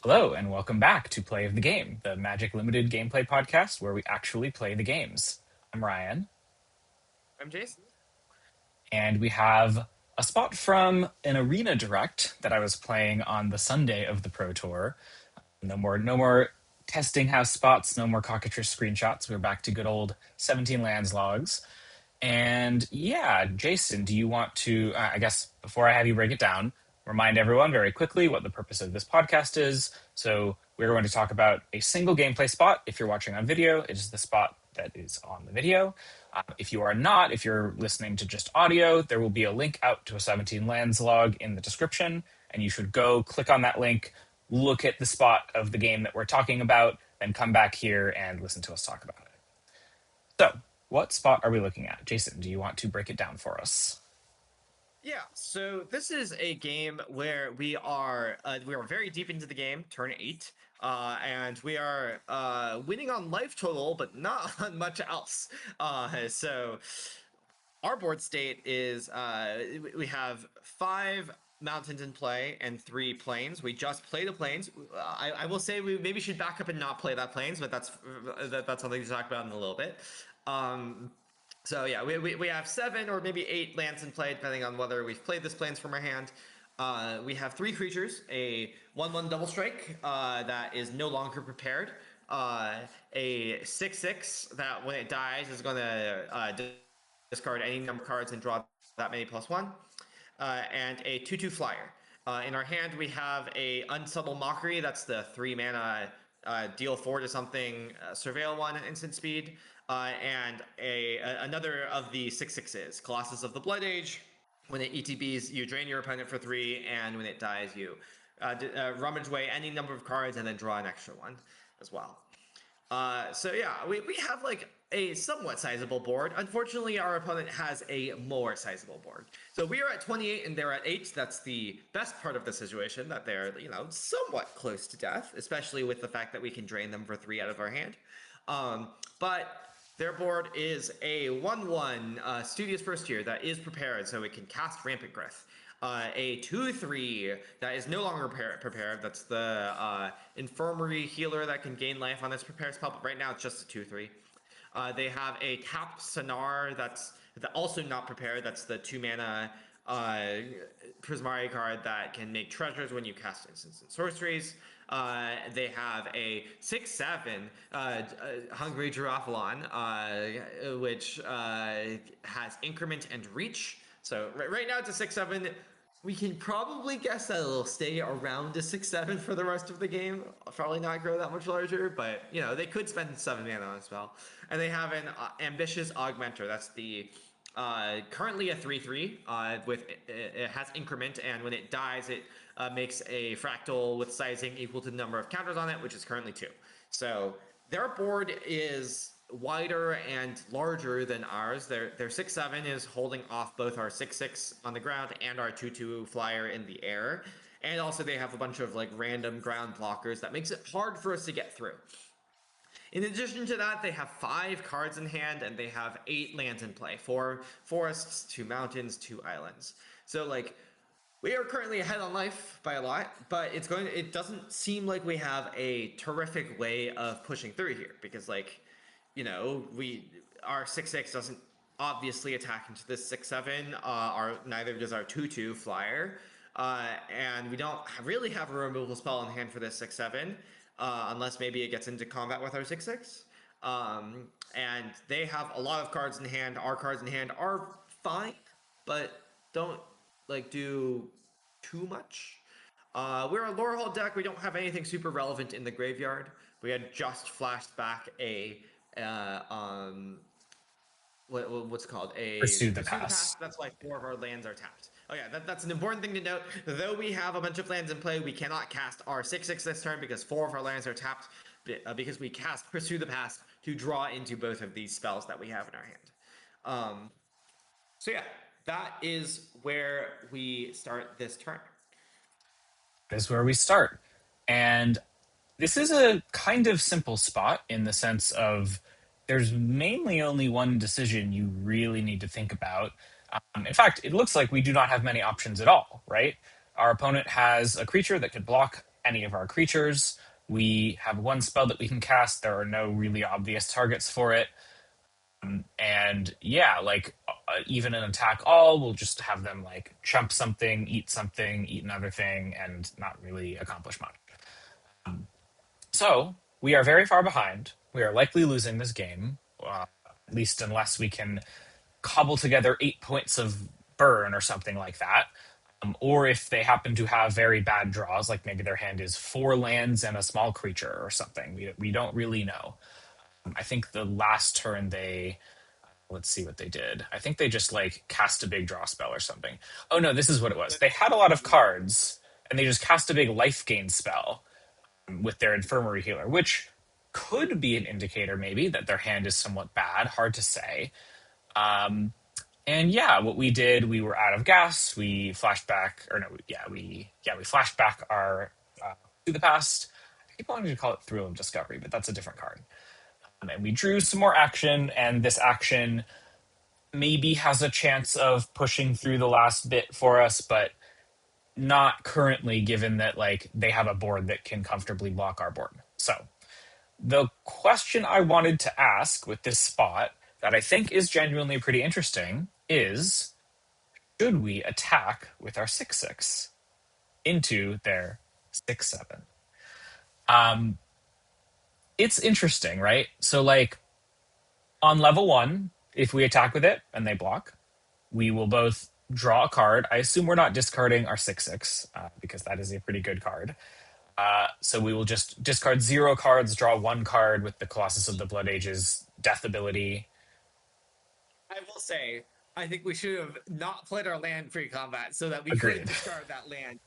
Hello, and welcome back to Play of the Game, the Magic Limited gameplay podcast where we actually play the games. I'm Ryan, I'm Jason. and we have a spot from an arena direct that I was playing on the Sunday of the Pro Tour. No more testing house spots, no more cockatrice screenshots. We're back to good old 17 lands logs. And yeah, Jason, do you want to, I guess, before I have you break it down, remind everyone very quickly what the purpose of this podcast is? So, we're going to talk about a single gameplay spot. If you're watching on video, it is the spot that is on the video. If you are not, if you're listening to just audio, there will be a link out to a 17 lands log in the description, and you should go click on that link, look at the spot of the game that we're talking about, then come back here and listen to us talk about it. So, what spot are we looking at? Jason, do you want to break it down for us? Yeah, so this is a game where we are very deep into the game, turn 8, and we are winning on life total, but not on much else. So our board state is we have 5 mountains in play and 3 plains. We just play the plains. I will say we maybe should back up and not play that plains, but that's something to talk about in a little bit. So yeah, we have 7 or maybe 8 lands in play, depending on whether we've played this plains from our hand. We have 3 creatures, a 1/1 double strike that is no longer prepared, a 6/6 that when it dies is going to discard any number of cards and draw that many +1, and a 2/2 flyer. In our hand, we have a Unsubtle Mockery, that's the 3 mana deal 4 to something, surveil 1 instant speed, and another of the 6/6s, Colossus of the Blood Age. When it ETBs, you drain your opponent for 3, and when it dies, you rummage away any number of cards and then draw an extra one as well. So yeah, we have like a somewhat sizable board. Unfortunately, our opponent has a more sizable board. So we are at 28 and they're at 8. That's the best part of the situation, that they're, somewhat close to death, especially with the fact that we can drain them for 3 out of our hand. But their board is a 1/1 Studious First Year that is prepared, so it can cast Rampant Growth. A 2/3 that is no longer prepared. That's the Infirmary Healer that can gain life on its prepared spell, but right now it's just a 2/3. They have a tapped Sonar that's also not prepared. That's the 2 mana Prismari card that can make treasures when you cast instants and sorceries. They have a 6/7 Hungry Giraffalon, which has Increment and Reach. So right now it's a 6/7. We can probably guess that it'll stay around a 6/7 for the rest of the game. Probably not grow that much larger, but they could spend 7 mana on a spell. And they have an Ambitious Augmenter. That's the currently a 3/3 with it has increment, and when it dies, it makes a fractal with sizing equal to the number of counters on it, which is currently 2. So their board is wider and larger than ours. Their 6/7 is holding off both our 6/6 on the ground and our 2/2 flyer in the air. And also they have a bunch of like random ground blockers that makes it hard for us to get through. In addition to that, they have 5 cards in hand and they have 8 lands in play. 4 forests, 2 mountains, 2 islands. So like we are currently ahead on life by a lot, but it doesn't seem like we have a terrific way of pushing through here, because our 6/6 doesn't obviously attack into this 6/7. Neither does our 2/2 flyer, and we don't really have a removal spell in hand for this 6/7, unless maybe it gets into combat with our 6/6. And they have a lot of cards in hand. Our cards in hand are fine, but don't do too much. We're a Lorehold deck. We don't have anything super relevant in the graveyard. We had just flashed back a what's it called? A Pursue the Pursue the Past. past. That's why 4 of our lands are tapped. Oh yeah, that's an important thing to note. Though we have a bunch of lands in play, we cannot cast our 6/6 this turn because 4 of our lands are tapped, because we cast Pursue the Past to draw into both of these spells that we have in our hand. So yeah, that is where we start this turn. That is where we start. And this is a kind of simple spot in the sense of there's mainly only one decision you really need to think about. In fact, it looks like we do not have many options at all, right? Our opponent has a creature that could block any of our creatures. We have one spell that we can cast. There are no really obvious targets for it. And yeah, like even an attack all, we'll just have them like chump something, eat another thing, and not really accomplish much. So we are very far behind. We are likely losing this game, at least unless we can cobble together 8 points of burn or something like that. Or if they happen to have very bad draws, like maybe their hand is four lands and a small creature or something. We don't really know. I think the last turn they let's see what they did. I think they just like cast a big draw spell or something. Oh no, this is what it was. They had a lot of cards and they just cast a big life gain spell with their infirmary healer, which could be an indicator maybe that their hand is somewhat bad. Hard to say. Um, and yeah, what we did, we were out of gas. We flashed back, or no, we flashed back our to the past. I keep wanting to call it Thrill of Discovery, but that's a different card. And we drew some more action, and this action maybe has a chance of pushing through the last bit for us, but not currently, given that like they have a board that can comfortably block our board. So the question I wanted to ask with this spot that I think is genuinely pretty interesting is, should we attack with our 6/6 into their 6/7? Um, it's interesting, right? So like on level one, if we attack with it and they block, we will both draw a card. I assume we're not discarding our 6/6 because that is a pretty good card. So we will just discard zero cards, draw one card with the Colossus of the Blood Age's death ability. I will say, I think we should have not played our land pre-combat so that we could Agreed. discard that land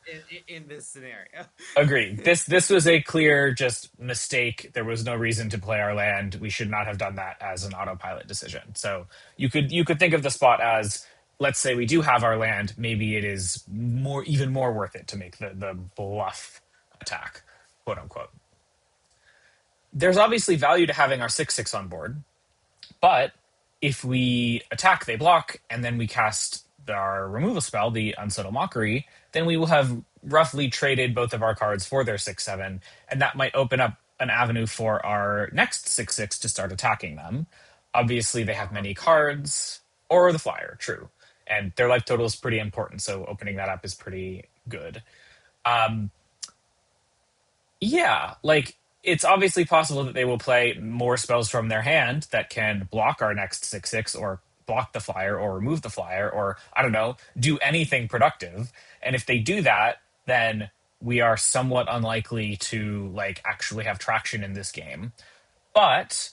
in this scenario. Agreed. This was a clear just mistake. There was no reason to play our land. We should not have done that as an autopilot decision. So you could think of the spot as, let's say we do have our land, maybe it is even more worth it to make the bluff attack, quote unquote. There's obviously value to having our 6/6 on board, but if we attack, they block, and then we cast our removal spell, the Unsettled Mockery, then we will have roughly traded both of our cards for their 6/7, and that might open up an avenue for our next 6/6 to start attacking them. Obviously, they have many cards, or the flyer, true. And their life total is pretty important, so opening that up is pretty good. Um, yeah, like it's obviously possible that they will play more spells from their hand that can block our next 6/6 or block the flyer or remove the flyer or I don't know, do anything productive. And if they do that, then we are somewhat unlikely to like actually have traction in this game. But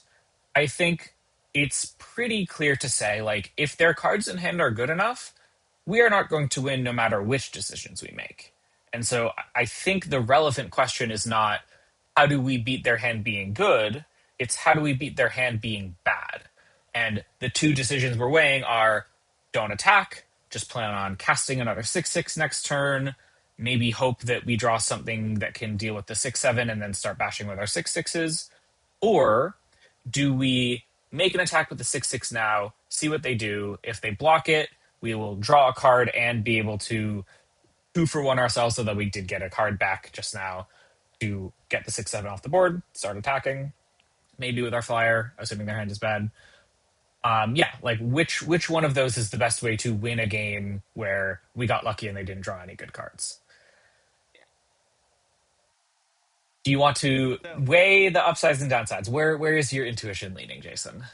I think it's pretty clear to say like if their cards in hand are good enough, we are not going to win no matter which decisions we make. And so I think the relevant question is not how do we beat their hand being good? It's how do we beat their hand being bad? And the two decisions we're weighing are don't attack, just plan on casting another 6/6 next turn, maybe hope that we draw something that can deal with the 6/7 and then start bashing with our 6/6s. Or do we make an attack with the 6/6 now, see what they do? If they block it, we will draw a card and be able to 2-for-1 ourselves so that we did get a card back just now to get the 6/7 off the board, start attacking, maybe with our flyer, assuming their hand is bad. Yeah, like which one of those is the best way to win a game where we got lucky and they didn't draw any good cards? Do you want to So, weigh the upsides and downsides? Where is your intuition leaning, Jason?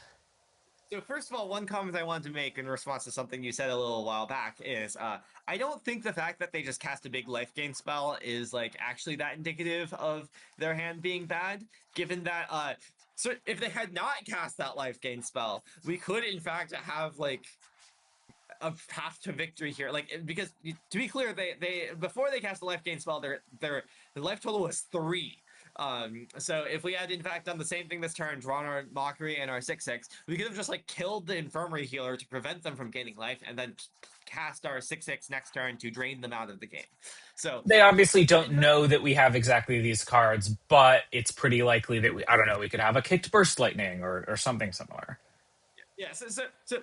so first of all, one comment I wanted to make in response to something you said a little while back is I don't think the fact that they just cast a big life gain spell is like actually that indicative of their hand being bad, given that so if they had not cast that life gain spell, we could in fact have like a path to victory here. Like because to be clear, they before they cast the life gain spell, their life total was 3. So if we had in fact done the same thing this turn, drawn our mockery and our 6/6, we could have just like killed the infirmary healer to prevent them from gaining life, and then cast our 6/6 next turn to drain them out of the game. So They obviously if don't in fact know that we have exactly these cards, but it's pretty likely that I don't know, we could have a kicked burst lightning or something similar. yeah, so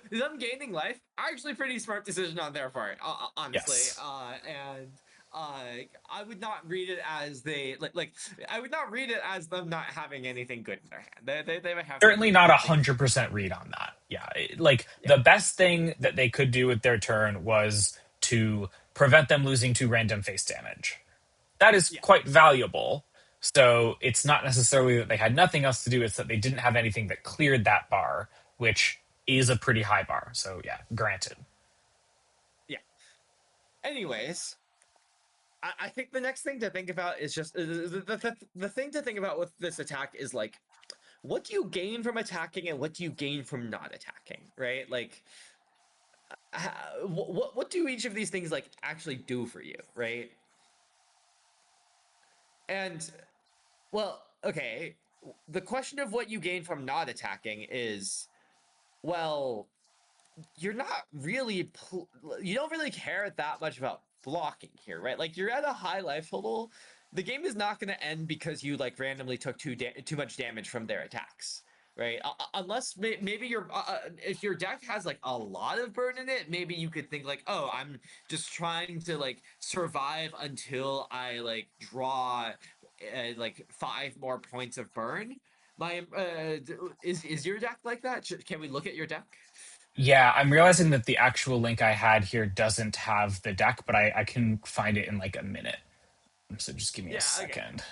them gaining life, actually pretty smart decision on their part, honestly. Yes. And I would not read it as I would not read it as them not having anything good in their hand. They might have Certainly some not a good things. 100% read on that. Yeah, like Yeah, the best thing that they could do with their turn was to prevent them losing to random face damage. That is yeah, quite valuable. So it's not necessarily that they had nothing else to do, it's that they didn't have anything that cleared that bar, which is a pretty high bar. So yeah, granted. yeah. Anyways, I think the next thing to think about is just the thing to think about with this attack is like, what do you gain from attacking and what do you gain from not attacking, right? Like, what do each of these things like actually do for you, right? And well, okay, the question of what you gain from not attacking is, well, you're not really you don't really care that much about blocking here, right? Like, you're at a high life total. The game is not going to end because you like randomly took too much damage from their attacks, right? Unless maybe if your deck has like a lot of burn in it, maybe you could think like, oh, I'm just trying to like survive until I like draw like 5 more points of burn. My is your deck like that? Can we look at your deck? Yeah, I'm realizing that the actual link I had here doesn't have the deck, but I can find it in like a minute. So just give me a Yeah, okay. second.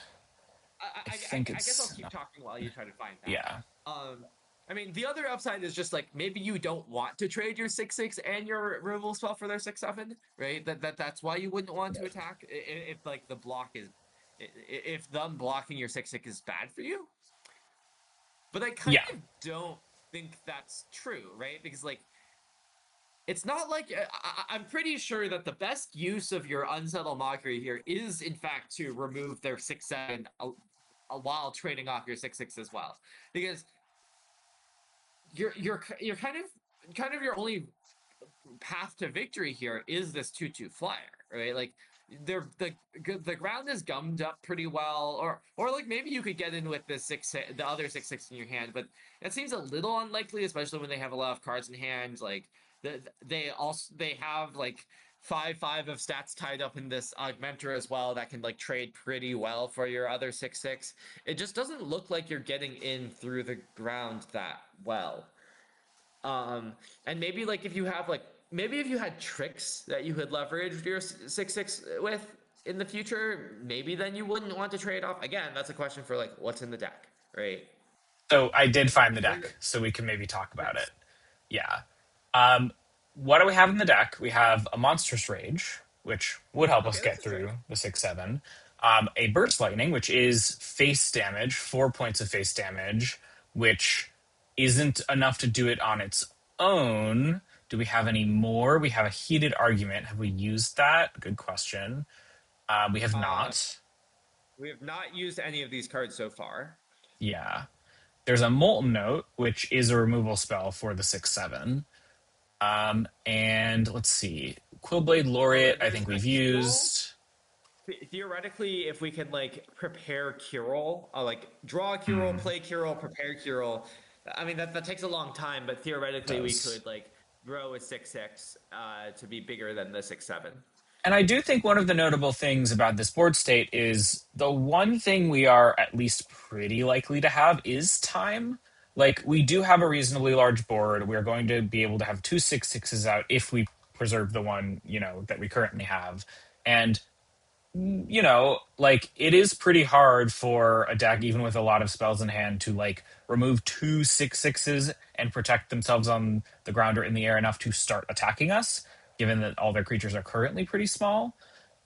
I, I I, think I guess I'll it's keep talking while you try to find that. yeah. Um, I mean, the other upside is just like maybe you don't want to trade your 6/6 and your removal spell for their 6/7, right? That's why you wouldn't want to attack if like the block is if them blocking your 6/6 is bad for you. But I kind Yeah. of don't think that's true, right? Because like it's not like I'm pretty sure that the best use of your unsettled mockery here is in fact to remove their 6/7 while trading off your 6/6 as well, because you're kind of your only path to victory here is this 2/2 flyer, right? Like the ground is gummed up pretty well, or like maybe you could get in with the other 6/6 in your hand, but that seems a little unlikely, especially when they have a lot of cards in hand. Like they have like 5/5 of stats tied up in this augmenter as well that can like trade pretty well for your other 6/6. It just doesn't look like you're getting in through the ground that well. Um, and maybe like if you have like maybe if you had tricks that you could leverage your 6/6 with in the future, maybe then you wouldn't want to trade off. Again, that's a question for like what's in the deck, right? So I did find the For your deck, so we can maybe talk about it. nice. Yeah. Um, what do we have in the deck? We have a Monstrous Rage, which would help us Okay, get this is through good. the 6/7. A Burst Lightning, which is face damage, 4 points of face damage, which isn't enough to do it on its own. Do we have any more? We have a Heated Argument. Have we used that? Good question. We have Uh, not. we have not used any of these cards so far. Yeah. There's a Molten Note, which is a removal spell for the 6/7. And let's see. Quillblade Laureate, I There's think a we've Kiro. used. Theoretically, if we can like prepare Kiro, like draw Kiro, Hmm, play Kiro, prepare Kiro, I mean that takes a long time, but theoretically we does. could like grow a 6/6 to be bigger than the 6/7. And I do think one of the notable things about this board state is the one thing we are at least pretty likely to have is time. Like, we do have a reasonably large board. We're going to be able to have two 6/6s out if we preserve the one, that we currently have. And like it is pretty hard for a deck, even with a lot of spells in hand, to like remove two 6/6s and protect themselves on the ground or in the air enough to start attacking us, given that all their creatures are currently pretty small.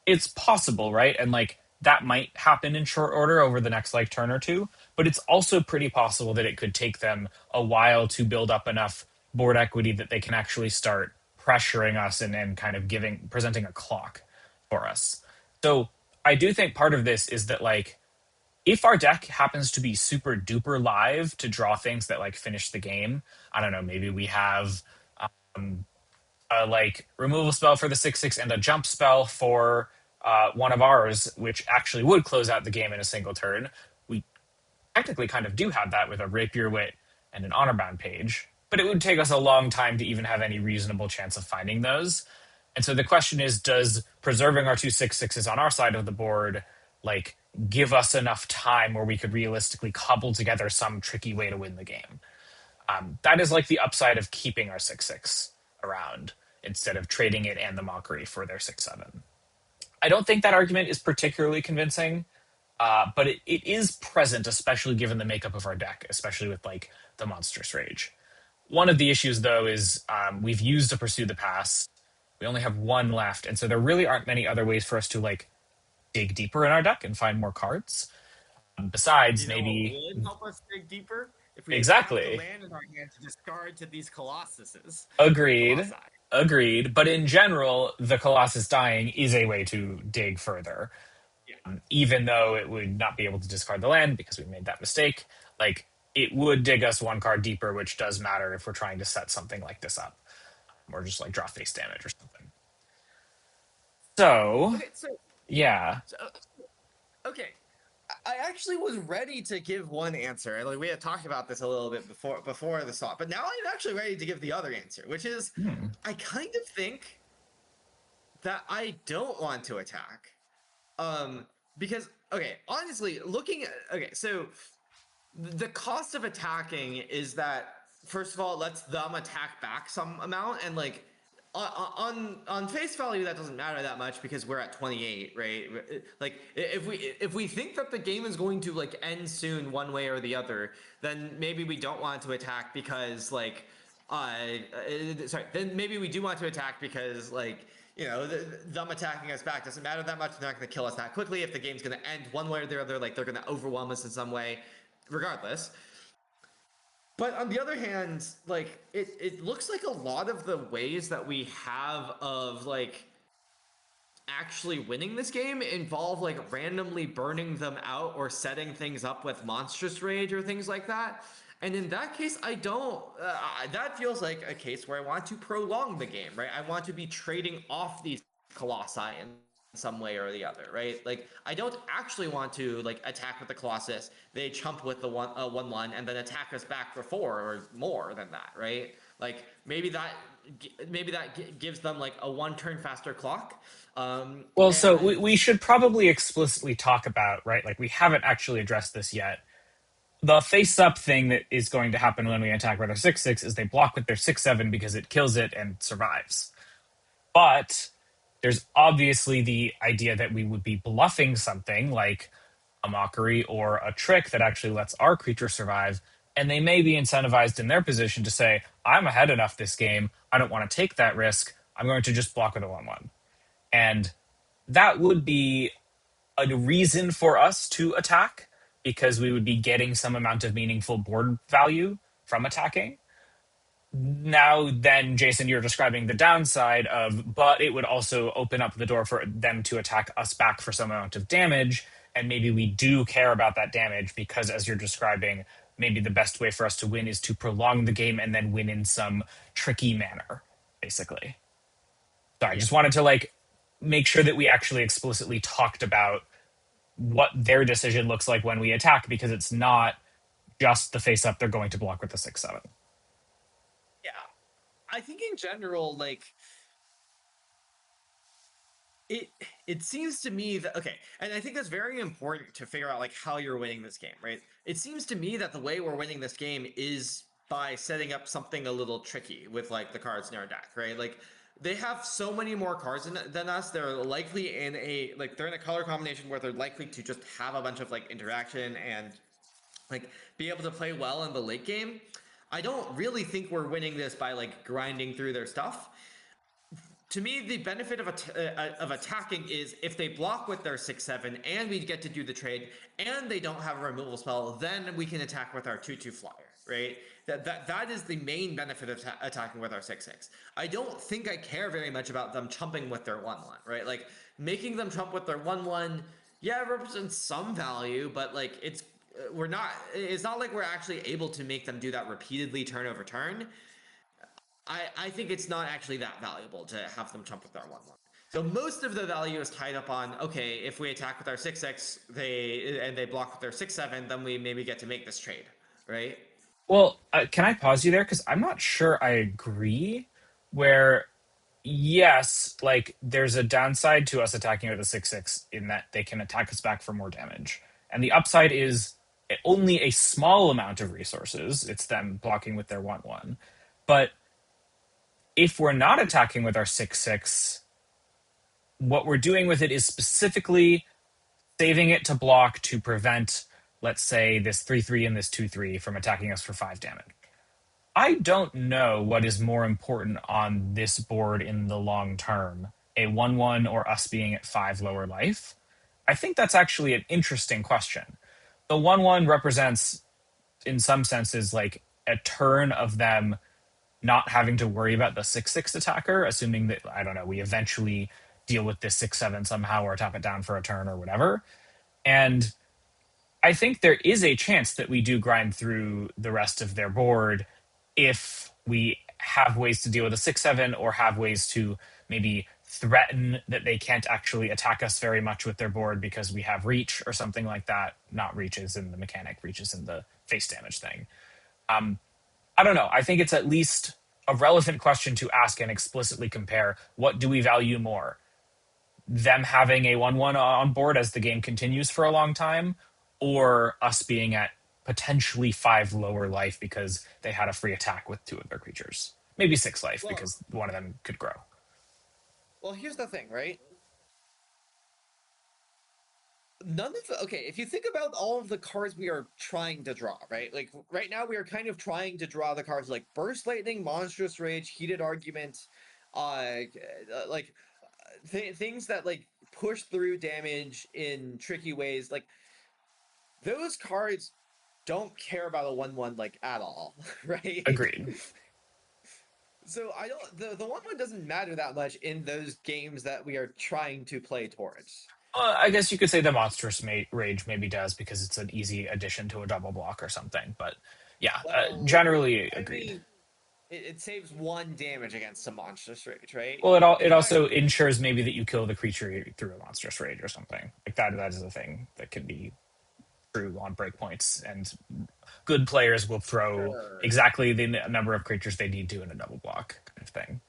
It's possible, right? And like that might happen in short order over the next like turn or two, but it's also pretty possible that it could take them a while to build up enough board equity that they can actually start pressuring us and kind of presenting a clock for us. So I do think part of this is that like if our deck happens to be super duper live to draw things that like finish the game, I don't know, maybe we have a like removal spell for the 6/6 and a jump spell for one of ours, which actually would close out the game in a single turn. We technically kind of do have that with a Rapier Wit and an Honor Bound page, but it would take us a long time to even have any reasonable chance of finding those. And so the question is, does preserving our 2/6/6s on our side of the board like give us enough time where we could realistically cobble together some tricky way to win the game? That is like the upside of keeping our 6/6 around instead of trading it and the mockery for their 6/7. I don't think that argument is particularly convincing, but it is present, especially given the makeup of our deck, especially with like the monstrous rage. One of the issues, though, is we've used to pursue the past. We only have one left, and so there really aren't many other ways for us to like dig deeper in our deck and find more cards. Besides, You know what maybe would help us dig deeper? If we attack the exactly land in our hand to discard to these colossuses. agreed, Colossi. agreed. But in general, the Colossus dying is a way to dig further, Yeah. even though it would not be able to discard the land because we made that mistake. Like it would dig us one card deeper, which does matter if we're trying to set something like this up, or just like draw face damage or something. So Okay, yeah. so okay. I actually was ready to give one answer. Like we had talked about this a little bit before the song, but now I'm actually ready to give the other answer, which is Hmm. I kind of think that I don't want to attack. Because okay, honestly, looking at okay, so the cost of attacking is that first of all, it lets them attack back some amount, and like on face value, that doesn't matter that much because we're at 28, right? Like if we think that the game is going to like end soon, one way or the other, then maybe we don't want to attack because like sorry, then maybe we do want to attack because like them attacking us back doesn't matter that much. They're not going to kill us that quickly. If the game's going to end one way or the other, like they're going to overwhelm us in some way, regardless. But on the other hand, like it looks like a lot of the ways that we have of like actually winning this game involve like randomly burning them out or setting things up with monstrous rage or things like that. And in that case, I don't. That feels like a case where I want to prolong the game, right? I want to be trading off these colossi in some way or the other, right? Like I don't actually want to like attack with the colossus. They chump with the 1/1 and then attack us back for 4 or more than that, right? Like maybe that gives them like a 1 turn faster clock. Well, so And we should probably explicitly talk about, right? Like we haven't actually addressed this yet. The face up thing that is going to happen when we attack with our 6/6 is they block with their 6/7 because it kills it and survives. But there's obviously the idea that we would be bluffing something like a mockery or a trick that actually lets our creature survive. And they may be incentivized in their position to say, I'm ahead enough this game. I don't want to take that risk. I'm going to just block with a 1/1. And that would be a reason for us to attack because we would be getting some amount of meaningful board value from attacking. Now, then, Jason, you're describing the downside of, but it would also open up the door for them to attack us back for some amount of damage. And maybe we do care about that damage because, as you're describing, maybe the best way for us to win is to prolong the game and then win in some tricky manner, basically. So I yeah, just wanted to like make sure that we actually explicitly talked about what their decision looks like when we attack because it's not just the face up they're going to block with the 6/7. yeah. I think in general, like it it seems to me that okay, and I think that's very important to figure out like how you're winning this game, right? It seems to me that the way we're winning this game is by setting up something a little tricky with like the cards in our deck, right? Like they have so many more cards than us. They're likely in a like they're in a color combination where they're likely to just have a bunch of like interaction and like be able to play well in the late game. I don't really think we're winning this by like grinding through their stuff. To me, the benefit of attacking is if they block with their 6/7 and we get to do the trade and they don't have a removal spell, then we can attack with our 2/2 flyer, right? That is the main benefit of attacking with our 6/6. I don't think I care very much about them chumping with their 1/1, right? Like making them chump with their 1/1, yeah, it represents some value, but like it's not like we're actually able to make them do that repeatedly turn over turn. I think it's not actually that valuable to have them chump with our 1/1. So most of the value is tied up on okay, if we attack with our 6/6, they block with their 6/7, then we maybe get to make this trade, right? Well, can I pause you there? Because I'm not sure I agree. Where yes, like there's a downside to us attacking with a 6/6 in that they can attack us back for more damage. And the upside is only a small amount of resources. It's them blocking with their 1/1. But if we're not attacking with our 6/6, what we're doing with it is specifically saving it to block to prevent, let's say, this 3/3 and this 2/3 from attacking us for 5 damage. I don't know what is more important on this board in the long term, a 1/1 or us being at 5 lower life. I think that's actually an interesting question. The 1/1 represents, in some senses, like a turn of them not having to worry about the 6/6 attacker, assuming that, I don't know, we eventually deal with this 6/7 somehow or tap it down for a turn or whatever. And I think there is a chance that we do grind through the rest of their board if we have ways to deal with a 6/7 or have ways to maybe threaten that they can't actually attack us very much with their board because we have reach or something like that. Not reaches in the mechanic, reaches in the face damage thing. I don't know. I think it's at least a relevant question to ask and explicitly compare what do we value more? Them having a 1/1 on board as the game continues for a long time, or us being at potentially 5 lower life because they had a free attack with 2 of their creatures. Maybe 6 life Well, because one of them could grow. well, here's the thing, right? None of okay, if you think about all of the cards we are trying to draw, right? Like right now we are kind of trying to draw the cards like Burst Lightning, Monstrous Rage, Heated Argument, like things that like push through damage in tricky ways. Like those cards don't care about a 1/1 like at all, right? Agreed. So I don't the 1/1 doesn't matter that much in those games that we are trying to play towards. I guess you could say the monstrous rage maybe does because it's an easy addition to a double block or something. But yeah, Well, generally I agreed. mean, it saves 1 damage against a monstrous rage, right? Well, it In fact, also ensures maybe that you kill the creature through a monstrous rage or something like that. That is a thing that can be true on breakpoints, and good players will throw sure. exactly the number of creatures they need to in a double block kind of thing.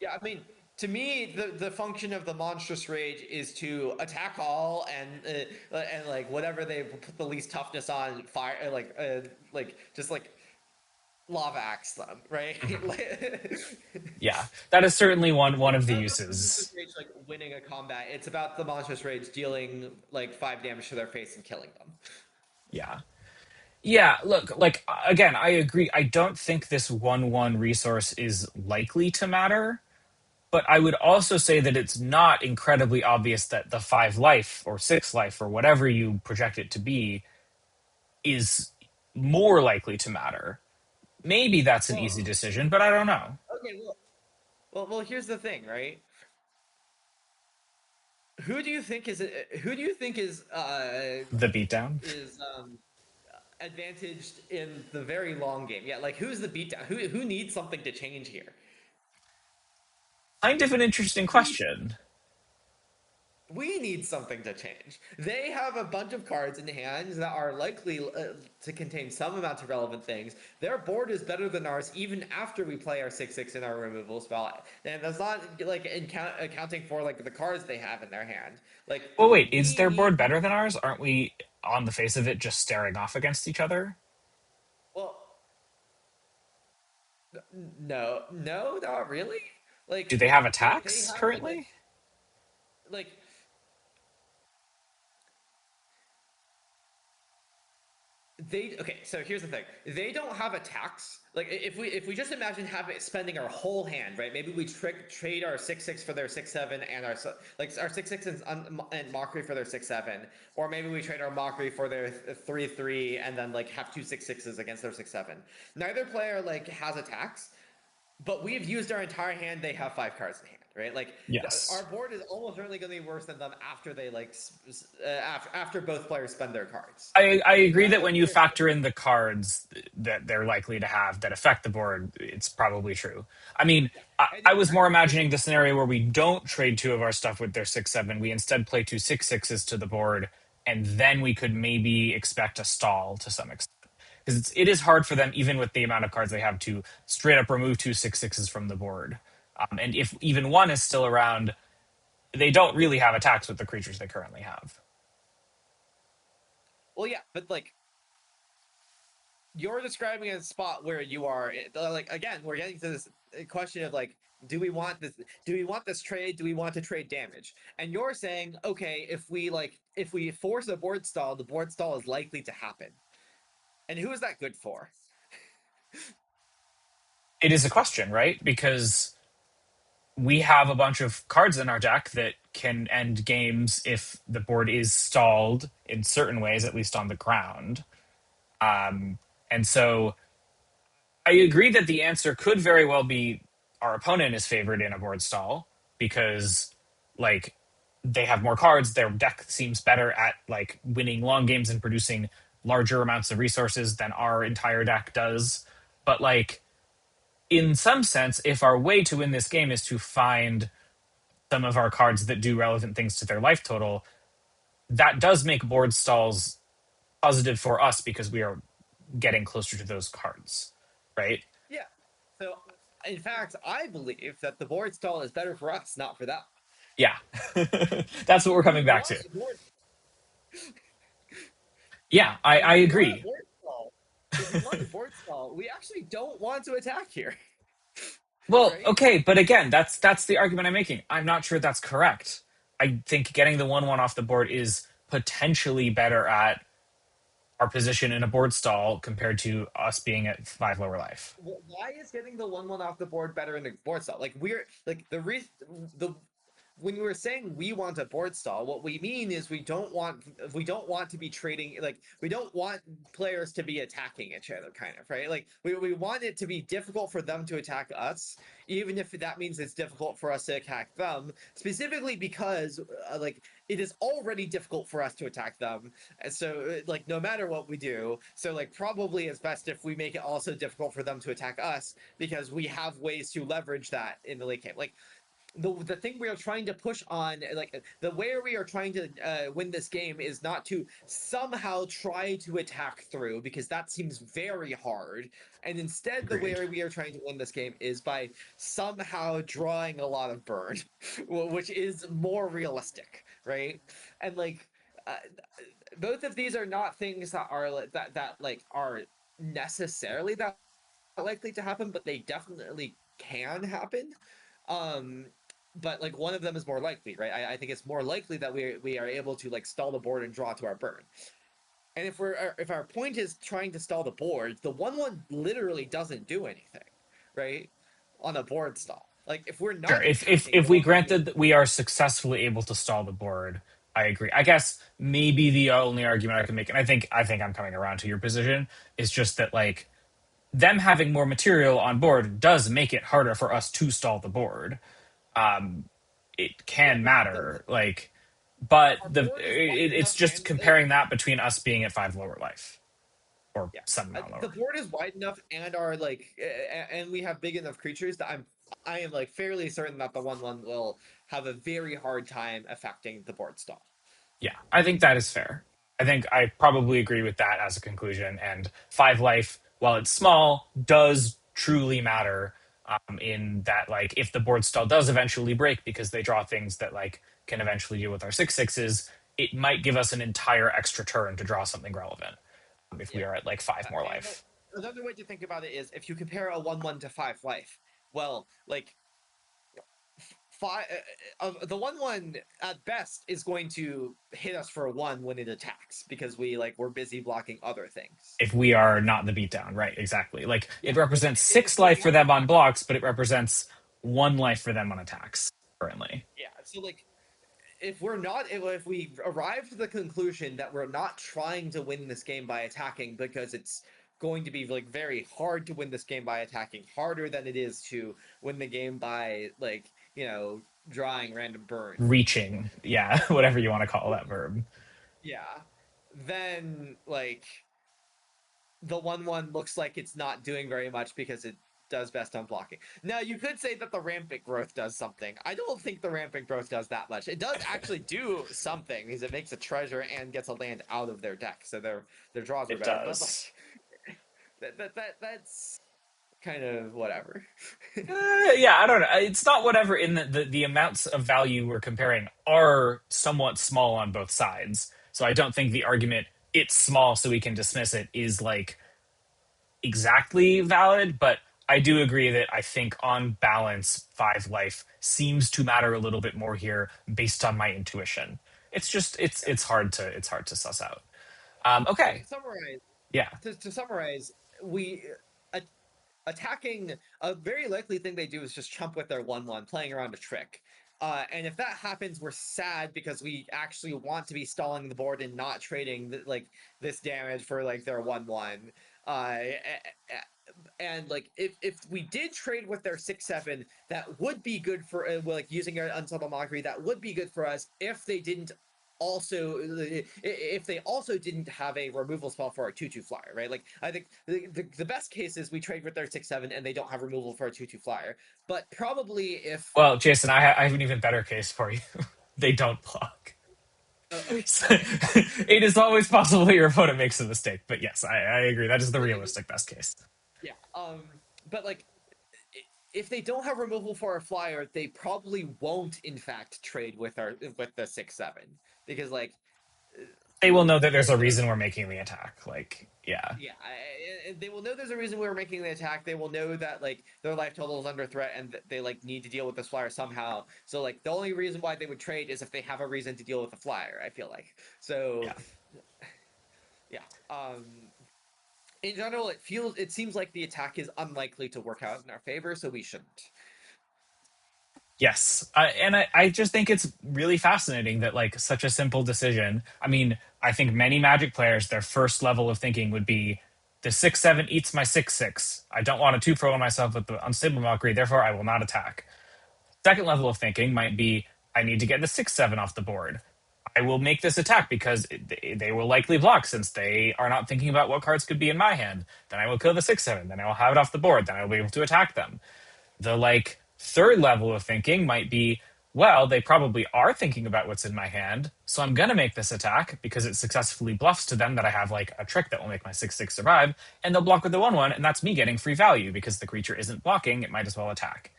Yeah, I mean, to me, the function of the monstrous rage is to attack all and like whatever they put the least toughness on, fire like just like lava axe them, right? Mhm. Yeah, that is certainly one It's of the not about the monstrous uses. rage like winning a combat. It's about the monstrous rage dealing like 5 damage to their face and killing them. Yeah. Yeah, look, like again, I agree. I don't think this 1/1 resource is likely to matter, but I would also say that it's not incredibly obvious that the 5 life or 6 life or whatever you project it to be is more likely to matter. Maybe that's an easy Well, decision, but I don't know. okay, well, here's the thing, right? Who do you think is who do you think The beatdown. is advantaged in the very long game? Yeah, like who's the beatdown? Who needs something to change here? Kind of an interesting question. We need something to change. They have a bunch of cards in hands that are likely to contain some amount of relevant things. Their board is better than ours even after we play our 6/6 in our removal spell. And that's not like accounting for like the cards they have in their hand. Like Well, wait, is we their need board better than ours? Aren't we on the face of it just staring off against each other? well no, not really. Do Like they have they attacks have like a currently? like they okay, so here's the thing. They don't have attacks. Like if we just imagine having spending our whole hand, right? Maybe we trade our 6/6 for their 6/7 and like our 6/6 and mockery for their 6/7, or maybe we trade our mockery for their 3/3 and then like have two 6/6s against their 6/7. Neither player like has attacks, but we've used our entire hand. They have 5 cards in hand, right? Like our Yes. board is almost certainly going to be worse than them after they like after both players spend their cards. I agree that Neither when you player. factor in the cards that they're likely to have that affect the board, it's probably true. I mean, Yeah, and I in was fact, more imagining the scenario where we don't trade 2 of our stuff with their 6/7. We instead play 2 6/6s to the board, and then we could maybe expect a stall to some extent. Because it is hard for them, even with the amount of cards they have, to straight up remove 2 6/6s from the board. And if even one is still around, they don't really have attacks with the creatures they currently have. Well, yeah, but like you're describing a spot where you are like again we're getting to this question of like do we want this trade, do we want to trade damage, and you're saying okay, if we force a board stall, the board stall is likely to happen, and who is that good for? It is a question, right? Because we have a bunch of cards in our deck that can end games if the board is stalled in certain ways, at least on the ground. And so I agree that the answer could very well be our opponent is favored in a board stall because, like, they have more cards. Their deck seems better at like winning long games and producing larger amounts of resources than our entire deck does. But like, in some sense, if our way to win this game is to find some of our cards that do relevant things to their life total, that does make board stalls positive for us because we are getting closer to those cards, right? Yeah, so in fact I believe that the board stall is better for us, not for them. Yeah. That's what we're If we coming back want to. a board Yeah, I if we want a agree. board stall if we want a board stall, we actually don't want to attack here. Well, Right. okay, but again, that's the argument I'm making. I'm not sure that's correct. I think getting the 1/1 off the board is potentially better at our position in a board stall compared to us being at 5 lower life. Why is getting the 1/1 off the board better in the board stall? Like we're like the when we're saying we want a board stall, what we mean is we don't want to be trading, like we don't want players to be attacking each other, kind of, right? Like we want it to be difficult for them to attack us, even if that means it's difficult for us to attack them, specifically because like it is already difficult for us to attack them. And so like no matter what we do, so like probably it's best if we make it also difficult for them to attack us because we have ways to leverage that in the late game. Like the thing we are trying to push on, like the way we are trying to win this game is not to somehow try to attack through, because that seems very hard, and instead the Agreed. way we are trying to win this game is by somehow drawing a lot of burn, which is more realistic, right? And like uh, both of these are not things that are that like are necessarily that likely to happen, but they definitely can happen. Um, but like one of them is more likely, right? I think it's more likely that we are able to like stall the board and draw to our burn. And if our point is trying to stall the board, the 1/1 literally doesn't do anything, right? On a board stall. Like if we're Sure. not If attacking, the if we 1/1 granted that we are successfully able to stall the board, I agree. I guess maybe the only argument I can make, and I think I'm coming around to your position, is just that like them having more material on board does make it harder for us to stall the board. It yeah, can but matter, like, but our the board is wide it's enough just and comparing that between us being at 5 lower life or yeah, some amount the lower. board is wide enough and are like and we have big enough creatures that I am like fairly certain that the 1/1 will have a very hard time affecting the board stall. Yeah, I think that is fair. I think I probably agree with that as a conclusion. And 5 life, while it's small, does truly matter, in that, like, if the board stall does eventually break because they draw things that, like, can eventually deal with our 6/6s, it might give us an entire extra turn to draw something relevant, if we Yeah. are at, like, 5 more And life. another way to think about it is if you compare a 1/1 to 5 life, well, like five the 1/1 at best is going to hit us for a 1 when it attacks because we're busy blocking other things. If we are not the beatdown, right? Exactly. Like, Yeah, it like represents if 6 we're life for not them on blocks, but it represents 1 life for them on attacks currently. yeah, so like if we arrive to the conclusion that we're not trying to win this game by attacking because it's going to be like very hard to win this game by attacking, harder than it is to win the game by like drawing random burn. Reaching, yeah, whatever you want to call that verb. Yeah, then like the 1/1 looks like it's not doing very much because it does best on blocking. Now you could say that the rampant growth does something. I don't think the rampant growth does that much. It does actually do something because it makes a treasure and gets a land out of their deck, so their draws are It better. But does. like that's kind of whatever. Yeah, I don't know. It's not whatever in the amounts of value we're comparing are somewhat small on both sides. So I don't think the argument it's small so we can dismiss it is like exactly valid, but I do agree that I think on balance, five life seems to matter a little bit more here based on my intuition. It's just Yeah. it's hard to suss out. So Okay, to summarize, yeah. to summarize, we attacking, a very likely thing they do is just chump with their 1/1, playing around a trick. And if that happens, we're sad because we actually want to be stalling the board and not trading like this damage for like their 1/1. And like if we did trade with their 6/7, that would be good for like using an unsubtle mockery. That would be good for us if they didn't also if they also didn't have a removal spell for our 2/2 flyer, right? Like I think the best case is we trade with their 6/7 and they don't have removal for a 2/2 flyer. But probably if Well, Jason, I have an even better case for you. They don't block. okay, So, okay, it is always possible that your opponent makes a mistake, but yes, I agree. That is the okay, realistic best case. yeah. But like if they don't have removal for a flyer, they probably won't in fact trade with the 6/7 because like They will know that there's a the reason we're making the attack. Like, yeah, yeah, they will know there's a reason we were making the attack. They will know that like their life total is under threat and they like need to deal with this flyer somehow. So like the only reason why they would trade is if they have a reason to deal with the flyer. I feel like so yeah. yeah. In general, it seems like the attack is unlikely to work out in our favor, so we shouldn't. Yes. I just think it's really fascinating that, like, such a simple decision. I mean, I think many Magic players, their first level of thinking would be the 6/7 eats my 6/6. I don't want to 2 pro on myself with the unstable mockery, therefore I will not attack. Second level of thinking might be I need to get the 6/7 off the board. I will make this attack because they will likely block since they are not thinking about what cards could be in my hand. Then I will kill the 6/7. Then I will have it off the board. Then I will be able to attack them. The like third level of thinking might be, well, they probably are thinking about what's in my hand, so I'm gonna make this attack because it successfully bluffs to them that I have like a trick that will make my 6/6 survive, and they'll block with the 1/1, and that's me getting free value because the creature isn't blocking, it might as well attack.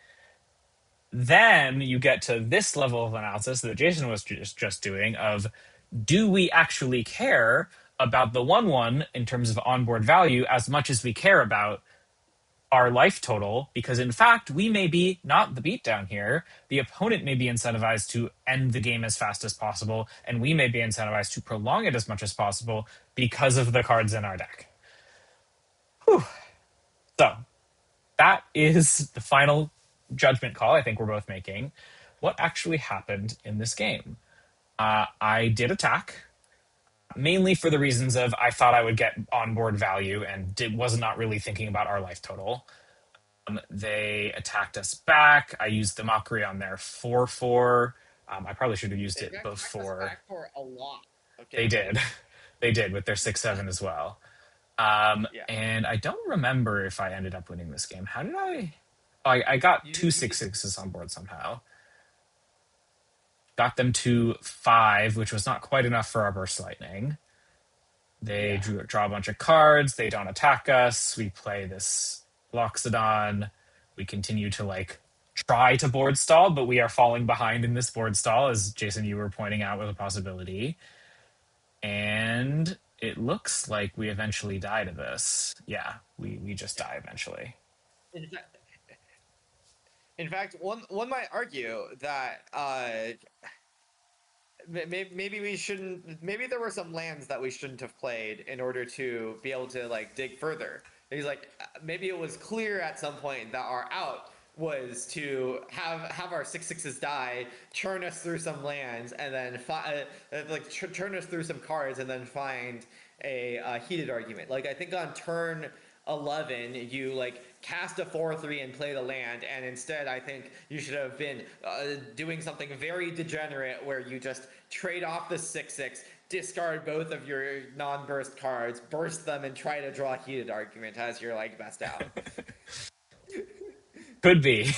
Then you get to this level of analysis that Jason was just doing of do we actually care about the 1/1 in terms of onboard value as much as we care about our life total, because in fact we may be not the beatdown here, the opponent may be incentivized to end the game as fast as possible and we may be incentivized to prolong it as much as possible because of the cards in our deck. Whew. So that is the final judgment call I think we're both making. What actually happened in this game? I did attack mainly for the reasons of I thought I would get onboard value and was not really thinking about our life total. They attacked us back. I used the mockery on their 4/4. I probably should have used They've it attacked us before. back for a lot. They Okay, did. like They did with their 6/7 as well. yeah, And I don't remember if I ended up winning this game. How did I? Oh, I got two you six sixes on board somehow. Got them to 5, which was not quite enough for our burst lightning. They yeah. draw a bunch of cards. They don't attack us. We play this Loxodon. We continue to like try to board stall, but we are falling behind in this board stall, as Jason, you were pointing out, was a possibility. And it looks like we eventually die to this. Yeah, we just die eventually. In fact, one might argue that maybe we shouldn't. Maybe there were some lands that we shouldn't have played in order to be able to like dig further. He's like, maybe it was clear at some point that our out was to have our 6/6s die, churn us through some lands, and then churn us through some cards, and then find a heated argument. Like I think on turn 11 you like cast a 4/3 and play the land, and instead I think you should have been doing something very degenerate where you just trade off the 6/6, discard both of your non-burst cards, burst them, and try to draw a heated argument as your like best out. Could be.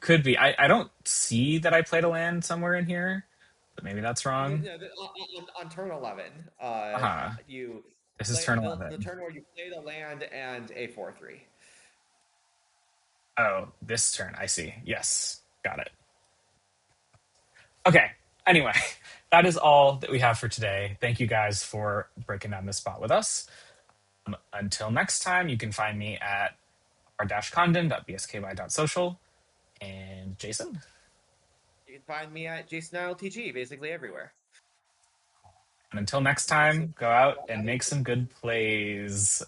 Could be. I don't see that I played a land somewhere in here, but maybe that's wrong. On turn 11, Uh-huh. you This is play turn the 11. turn where you play the land and a 4/3. Oh, this turn. I see. Yes, got it. Okay. Anyway, that is all that we have for today. Thank you guys for breaking down this spot with us. Until next time, you can find me at r-condon.bsky.social. And Jason. You can find me at JasonILTG, basically everywhere. And until next Also, time, go out and make some good plays.